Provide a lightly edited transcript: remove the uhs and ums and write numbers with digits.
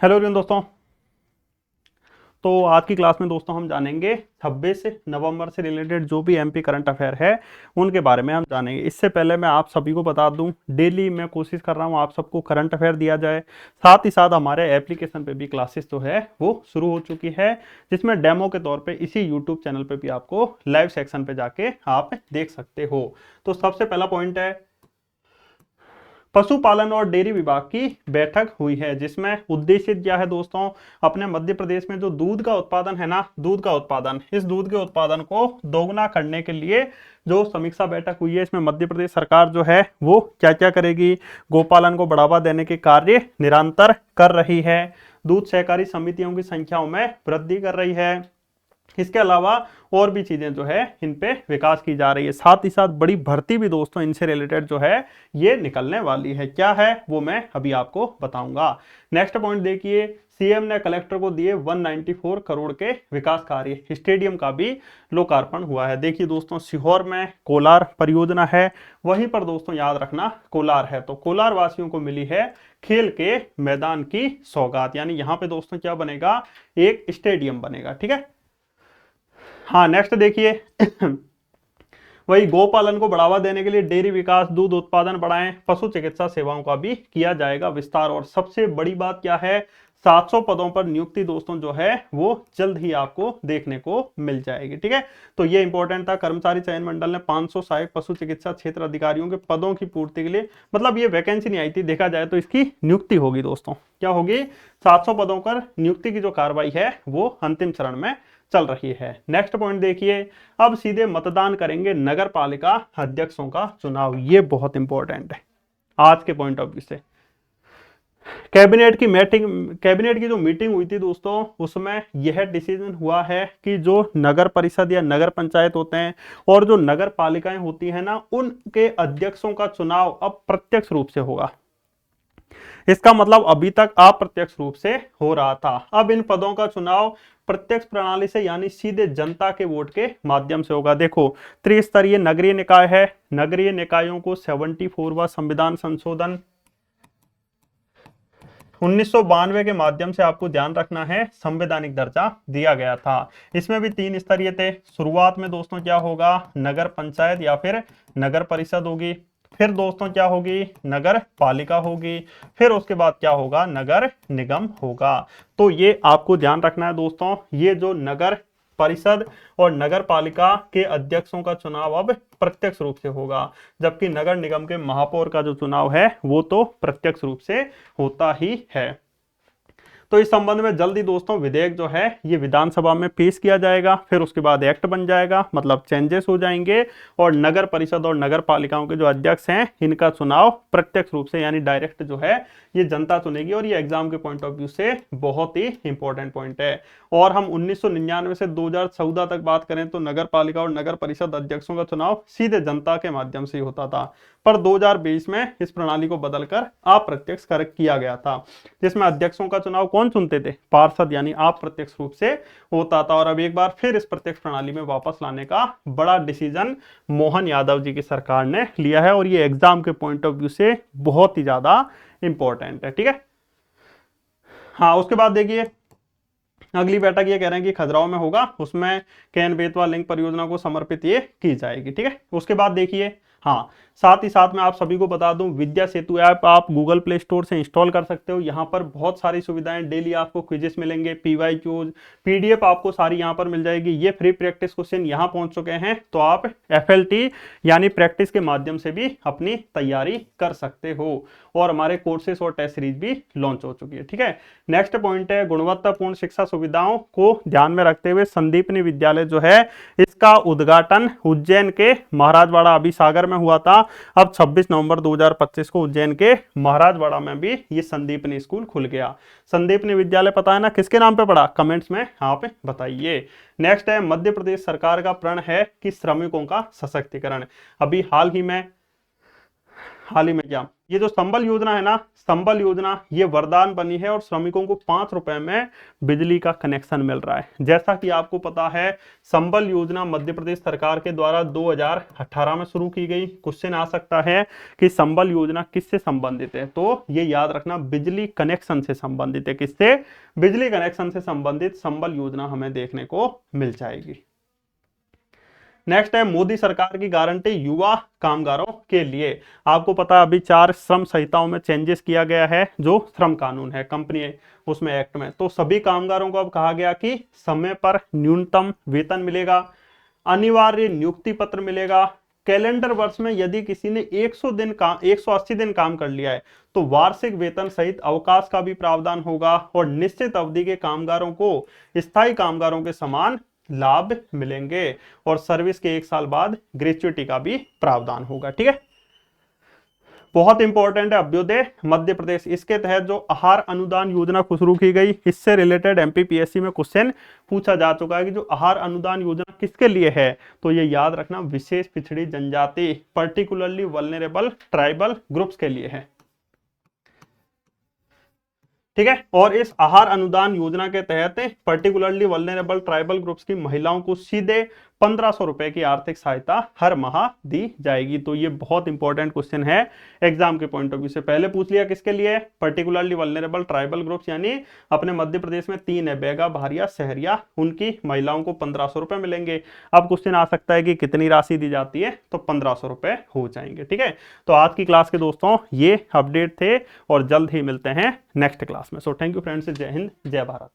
Hello everyone दोस्तों। तो आज की क्लास में दोस्तों हम जानेंगे 26 नवंबर से रिलेटेड जो भी एमपी करंट अफेयर है उनके बारे में हम जानेंगे। इससे पहले मैं आप सभी को बता दूं, डेली मैं कोशिश कर रहा हूं आप सबको करंट अफेयर दिया जाए। साथ ही साथ हमारे एप्लीकेशन पे भी क्लासेस जो है वो शुरू हो चुकी है, जिसमें डेमो के तौर पे इसी यूट्यूब चैनल पे भी आपको लाइव सेक्शन पे जाके आप देख सकते हो। तो सबसे पहला पॉइंट है, पशुपालन और डेयरी विभाग की बैठक हुई है, जिसमें उद्देश्य क्या है दोस्तों, अपने मध्य प्रदेश में जो दूध का उत्पादन है ना, दूध का उत्पादन, इस दूध के उत्पादन को दोगुना करने के लिए जो समीक्षा बैठक हुई है, इसमें मध्य प्रदेश सरकार जो है वो क्या क्या करेगी। गोपालन को बढ़ावा देने के कार्य निरंतर कर रही है, दूध सहकारी समितियों की संख्याओं में वृद्धि कर रही है, इसके अलावा और भी चीजें जो है इन पे विकास की जा रही है। साथ ही साथ बड़ी भर्ती भी दोस्तों इनसे रिलेटेड जो है ये निकलने वाली है। क्या है वो मैं अभी आपको बताऊंगा। नेक्स्ट पॉइंट देखिए, सीएम ने कलेक्टर को दिए 194 करोड़ के विकास कार्य, स्टेडियम का भी लोकार्पण हुआ है। देखिए दोस्तों, सीहोर में कोलार परियोजना है, वहीं पर दोस्तों याद रखना कोलार है, तो कोलार वासियों को मिली है खेल के मैदान की सौगात, यानी यहाँ पे दोस्तों क्या बनेगा, एक स्टेडियम बनेगा। ठीक है। हाँ, नेक्स्ट देखिए वही गोपालन को बढ़ावा देने के लिए डेयरी विकास, दूध उत्पादन बढ़ाएं, पशु चिकित्सा सेवाओं का भी किया जाएगा विस्तार। और सबसे बड़ी बात क्या है, 700 पदों पर नियुक्ति दोस्तों जो है वो जल्द ही आपको देखने को मिल जाएगी। ठीक है। तो ये इंपॉर्टेंट था। कर्मचारी चयन मंडल ने 500 सहायक पशु चिकित्सा क्षेत्र अधिकारियों के पदों की पूर्ति के लिए, मतलब ये वैकेंसी नहीं आई थी, देखा जाए तो इसकी नियुक्ति होगी दोस्तों। क्या होगी, 700 पदों पर नियुक्ति की जो कार्रवाई है वो अंतिम चरण में चल रही है। नेक्स्ट पॉइंट देखिए, अब सीधे मतदान करेंगे नगर पालिका अध्यक्षों का चुनाव। ये बहुत इंपॉर्टेंट है आज के पॉइंट ऑफ व्यू से। कैबिनेट की जो मीटिंग हुई थी दोस्तों, उसमें यह डिसीजन हुआ है कि जो नगर परिषद या नगर पंचायत होते हैं और जो नगर पालिकाएं होती हैं ना, उनके अध्यक्षों का चुनाव अब प्रत्यक्ष रूप से होगा। इसका मतलब अभी तक अप्रत्यक्ष रूप से हो रहा था, अब इन पदों का चुनाव प्रत्यक्ष प्रणाली से यानी सीधे जनता के वोट के माध्यम से होगा। देखो, त्रिस्तरीय नगरीय निकाय है, नगरीय निकायों को 74वां संविधान संशोधन 1992 के माध्यम से आपको ध्यान रखना है संवैधानिक दर्जा दिया गया था। इसमें भी 3 स्तरीय थे। शुरुआत में दोस्तों क्या होगा, नगर पंचायत या फिर नगर परिषद होगी, फिर दोस्तों क्या होगी, नगर पालिका होगी, फिर उसके बाद क्या होगा, नगर निगम होगा। तो ये आपको ध्यान रखना है दोस्तों, ये जो नगर परिषद और नगर पालिका के अध्यक्षों का चुनाव अब प्रत्यक्ष रूप से होगा, जबकि नगर निगम के महापौर का जो चुनाव है वो तो प्रत्यक्ष रूप से होता ही है। तो इस संबंध में जल्दी दोस्तों विधेयक जो है ये विधानसभा में पेश किया जाएगा, फिर उसके बाद एक्ट बन जाएगा, मतलब चेंजेस हो जाएंगे, और नगर परिषद और नगर पालिकाओं के जो अध्यक्ष हैं इनका चुनाव प्रत्यक्ष रूप से यानी डायरेक्ट जो है ये जनता चुनेगी। और ये एग्जाम के पॉइंट ऑफ व्यू से बहुत ही इंपॉर्टेंट पॉइंट है। और हम 1999 से 2014 तक बात करें तो नगर पालिका और नगर परिषद अध्यक्षों का चुनाव सीधे जनता के माध्यम से ही होता था, पर 2020 में इस प्रणाली को बदलकर अप्रत्यक्ष किया गया था, जिसमें अध्यक्षों का चुनाव कौन चुनते थे, पार्षद, यानी अप्रत्यक्ष रूप से होता था। और अब एक बार फिर इस प्रत्यक्ष प्रणाली में वापस लाने का बड़ा डिसीजन मोहन यादव जी की सरकार ने लिया है, और ये एग्जाम के पॉइंट ऑफ व्यू से बहुत ही ज्यादा इंपॉर्टेंट है। ठीक है। हाँ, उसके बाद देखिए अगली बैठक ये कह रहे हैं कि खजुराहो में होगा, उसमें केन बेतवा लिंक परियोजना को समर्पित ये की जाएगी। ठीक है। उसके बाद देखिए, हाँ, साथ ही साथ मैं आप सभी को बता दूं, विद्या सेतु ऐप आप गूगल प्ले स्टोर से इंस्टॉल कर सकते हो। यहाँ पर बहुत सारी सुविधाएं, डेली आपको क्विजेस मिलेंगे, पीवाईक्यूज, पीडीएफ आपको सारी यहाँ पर मिल जाएगी। ये फ्री प्रैक्टिस क्वेश्चन यहाँ पहुंच चुके हैं, तो आप एफएलटी यानी प्रैक्टिस के माध्यम से भी अपनी तैयारी कर सकते हो। और हमारे कोर्सेस और टेस्ट सीरीज भी लॉन्च हो चुकी है। ठीक है। नेक्स्ट पॉइंट है, गुणवत्तापूर्ण शिक्षा सुविधाओं को ध्यान में रखते हुए संदीपनी विद्यालय जो है इसका उद्घाटन उज्जैन के महाराजवाड़ा अभिसागर में हुआ था। अब 26 नवंबर 2025 को उज्जैन के महाराजवाड़ा में भी ये संदीपनी स्कूल खुल गया। संदीपनी विद्यालय पता है ना किसके नाम पे पड़ा, कमेंट्स में आप बताइए। नेक्स्ट है, मध्य प्रदेश सरकार का प्रण है कि श्रमिकों का सशक्तिकरण। अभी हाल ही में हाल ही में क्या, ये जो संबल योजना है ना, संबल योजना ये वरदान बनी है और श्रमिकों को 5 रुपए में बिजली का कनेक्शन मिल रहा है। जैसा कि आपको पता है संबल योजना मध्य प्रदेश सरकार के द्वारा 2018 में शुरू की गई। क्वेश्चन आ सकता है कि संबल योजना किससे संबंधित है, तो ये याद रखना बिजली कनेक्शन से संबंधित है। किससे? बिजली कनेक्शन से संबंधित संबल योजना हमें देखने को मिल जाएगी। नेक्स्ट है मोदी सरकार की गारंटी युवा कामगारों के लिए। आपको पता है अभी 4 श्रम संहिताओं में चेंजेस किया गया है, जो श्रम कानून है कंपनी उसमें एक्ट में। तो सभी कामगारों को अब कहा गया कि समय पर न्यूनतम वेतन मिलेगा, अनिवार्य नियुक्ति पत्र मिलेगा, कैलेंडर वर्ष में यदि किसी ने 180 दिन काम कर लिया है तो वार्षिक वेतन सहित अवकाश का भी प्रावधान होगा, और निश्चित अवधि के कामगारों को स्थायी कामगारों के समान लाभ मिलेंगे, और सर्विस के 1 साल बाद ग्रेच्युटी का भी प्रावधान होगा। ठीक है, बहुत इंपॉर्टेंट है अभ्युदय मध्य प्रदेश। इसके तहत जो आहार अनुदान योजना शुरू की गई, इससे रिलेटेड एमपीपीएससी में क्वेश्चन पूछा जा चुका है कि जो आहार अनुदान योजना किसके लिए है, तो ये याद रखना विशेष पिछड़ी जनजाति, पर्टिकुलरली वल्नरेबल ट्राइबल ग्रुप्स के लिए है। ठीक है, और इस आहार अनुदान योजना के तहत पर्टिकुलरली वल्नरेबल ट्राइबल ग्रुप्स की महिलाओं को सीधे 1500 रुपए की आर्थिक सहायता हर माह दी जाएगी। तो ये बहुत इंपॉर्टेंट क्वेश्चन है एग्जाम के पॉइंट ऑफ व्यू से। पहले पूछ लिया किसके लिए, पर्टिकुलरली वल्नरेबल ट्राइबल ग्रुप्स, यानी अपने मध्य प्रदेश में 3 है, बैगा, भारिया, सहरिया, उनकी महिलाओं को 1500 रुपए मिलेंगे। अब क्वेश्चन आ सकता है कि कितनी राशि दी जाती है, तो 1500 रुपए हो जाएंगे। ठीक है, तो आज की क्लास के दोस्तों ये अपडेट थे, और जल्द ही मिलते हैं नेक्स्ट क्लास में। सो थैंक यू फ्रेंड्स, जय हिंद, जय भारत।